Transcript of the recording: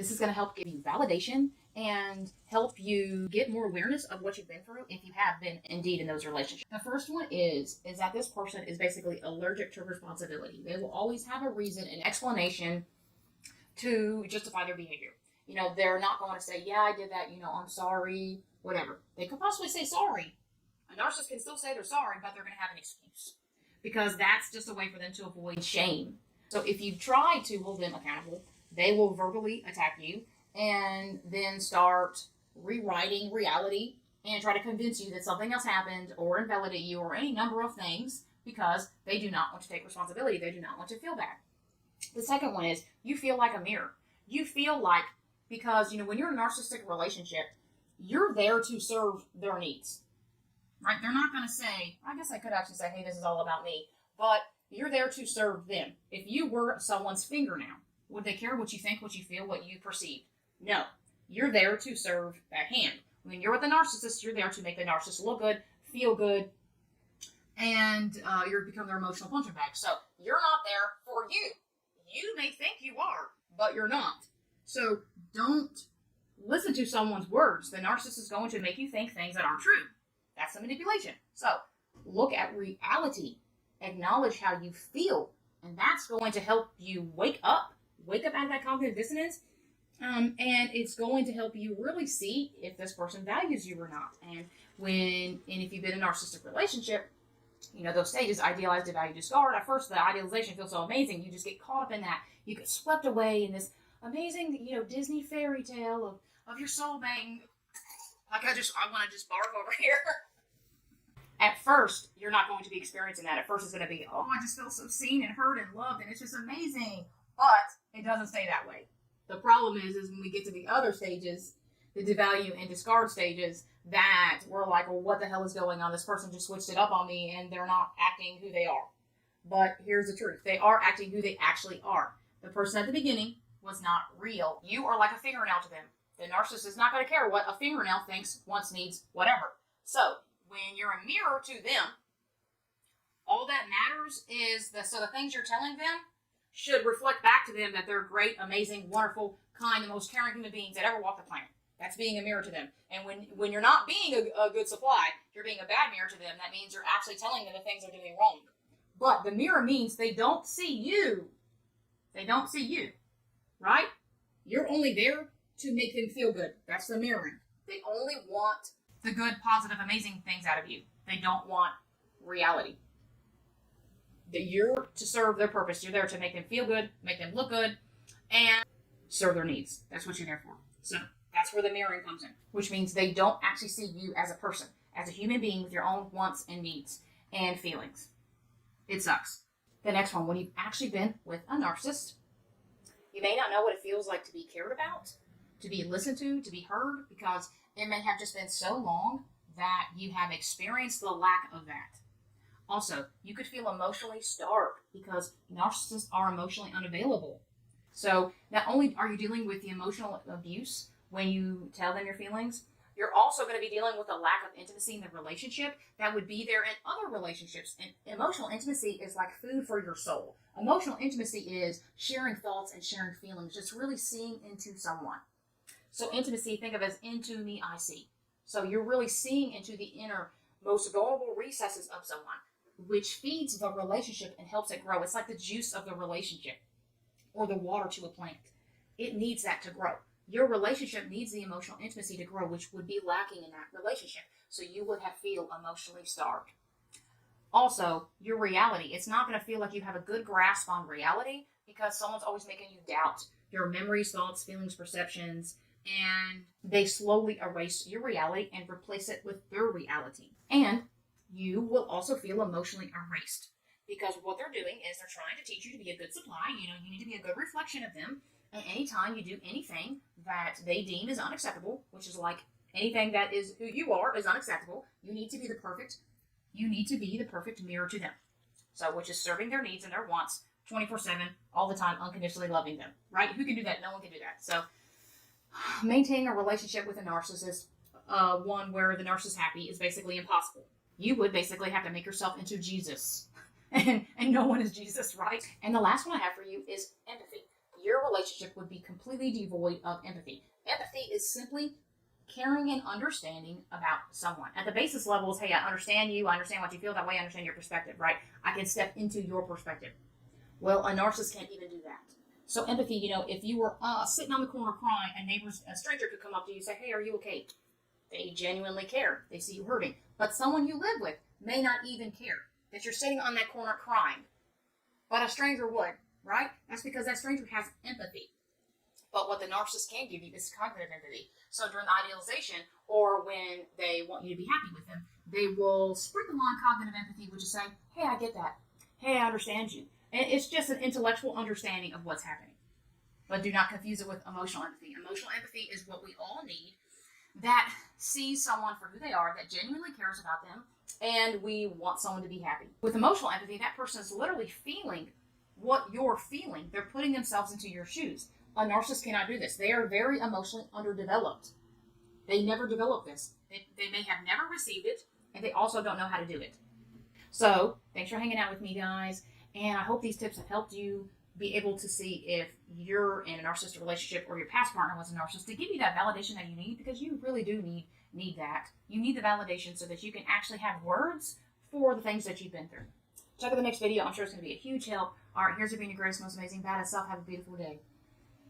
This is going to help give you validation and help you get more awareness of what you've been through if you have been indeed in those relationships. The first one is that this person is basically allergic to responsibility. They will always have a reason, an explanation to justify their behavior. They're not going to say, yeah, I did that, I'm sorry, whatever. They could possibly say sorry. A narcissist can still say they're sorry, but they're going to have an excuse because that's just a way for them to avoid shame. So if you try to hold them accountable, they will verbally attack you and then start rewriting reality and try to convince you that something else happened or invalidate you or any number of things because they do not want to take responsibility. They do not want to feel bad. The second one is you feel like a mirror. You feel like, because, when you're in a narcissistic relationship, you're there to serve their needs, right? They're not going to say, I guess I could actually say, hey, this is all about me, but you're there to serve them. If you were someone's fingernail, would they care what you think, what you feel, what you perceive? No. You're there to serve that hand. When you're with a narcissist, you're there to make the narcissist look good, feel good, and you become their emotional punching bag. So you're not there for you. You may think you are, but you're not. So don't listen to someone's words. The narcissist is going to make you think things that aren't true. That's the manipulation. So look at reality. Acknowledge how you feel. And that's going to help you wake up out of that cognitive dissonance. And it's going to help you really see if this person values you or not. And if you've been in a narcissistic relationship, those stages, idealize, devalue, discard. At first, the idealization feels so amazing. You just get caught up in that. You get swept away in this amazing, Disney fairy tale of your soulmate. Like, I want to just barf over here. At first, you're not going to be experiencing that. At first, it's going to be, oh, I just feel so seen and heard and loved, and it's just amazing. But it doesn't stay that way. The problem is when we get to the other stages, the devalue and discard stages, that we're like, well, what the hell is going on? This person just switched it up on me, and they're not acting who they are. But here's the truth. They are acting who they actually are. The person at the beginning was not real. You are like a fingernail to them. The narcissist is not going to care what a fingernail thinks, wants, needs, whatever. So when you're a mirror to them, all that matters is the things you're telling them should reflect back to them that they're great, amazing, wonderful, kind, the most caring human beings that ever walked the planet. That's being a mirror to them. And when you're not being a good supply, you're being a bad mirror to them. That means you're actually telling them the things they're doing wrong. But the mirror means they don't see you. They don't see you, right? You're only there to make them feel good. That's the mirroring. They only want the good, positive, amazing things out of you. They don't want reality. That you're to serve their purpose. You're there to make them feel good, make them look good, and serve their needs. That's what you're there for. So that's where the mirroring comes in, which means they don't actually see you as a person, as a human being with your own wants and needs and feelings. It sucks. The next one, when you've actually been with a narcissist, you may not know what it feels like to be cared about, to be listened to be heard, because it may have just been so long that you have experienced the lack of that. Also, you could feel emotionally starved because narcissists are emotionally unavailable. So not only are you dealing with the emotional abuse when you tell them your feelings, you're also going to be dealing with a lack of intimacy in the relationship that would be there in other relationships. And emotional intimacy is like food for your soul. Emotional intimacy is sharing thoughts and sharing feelings, just really seeing into someone. So intimacy, think of as into me, I see. So you're really seeing into the inner, most vulnerable recesses of someone, which feeds the relationship and helps it grow. It's like the juice of the relationship or the water to a plant. It needs that to grow. Your relationship needs the emotional intimacy to grow, which would be lacking in that relationship. So you would feel emotionally starved. Also, your reality. It's not going to feel like you have a good grasp on reality because someone's always making you doubt your memories, thoughts, feelings, perceptions, and they slowly erase your reality and replace it with their reality. And you will also feel emotionally erased because what they're doing is they're trying to teach you to be a good supply. You need to be a good reflection of them. And anytime you do anything that they deem is unacceptable, which is like anything that is who you are is unacceptable, you need to be the perfect mirror to them. So, which is serving their needs and their wants 24/7, all the time, unconditionally loving them, right? Who can do that? No one can do that. So, maintaining a relationship with a narcissist, one where the narcissist is happy, is basically impossible. You would basically have to make yourself into Jesus. and no one is Jesus, right? And the last one I have for you is empathy. your relationship would be completely devoid of empathy. Empathy is simply caring and understanding about someone. At the basis level is, hey, I understand you, I understand what you feel that way, I understand your perspective, right? I can step into your perspective. Well, a narcissist can't even do that. So empathy, if you were sitting on the corner crying, a stranger could come up to you and say, hey, are you okay? They genuinely care. They see you hurting. But someone you live with may not even care that you're sitting on that corner crying. But a stranger would, right? That's because that stranger has empathy. But what the narcissist can give you is cognitive empathy. So during the idealization, or when they want you to be happy with them, they will sprinkle on cognitive empathy, which is saying, hey, I get that. Hey, I understand you. And it's just an intellectual understanding of what's happening. But do not confuse it with emotional empathy. Emotional empathy is what we all need, that sees someone for who they are, that genuinely cares about them, and we want someone to be happy. With emotional empathy, that person is literally feeling what you're feeling. They're putting themselves into your shoes. A narcissist cannot do this. They are very emotionally underdeveloped. They never develop this. They may have never received it, and they also don't know how to do it. So, thanks for hanging out with me, guys, and I hope these tips have helped you be able to see if you're in a narcissistic relationship or your past partner was a narcissist, to give you that validation that you need, because you really do need that. You need the validation so that you can actually have words for the things that you've been through. Check out the next video. I'm sure it's going to be a huge help. All right, here's your being your greatest, most amazing, badass self. Have a beautiful day.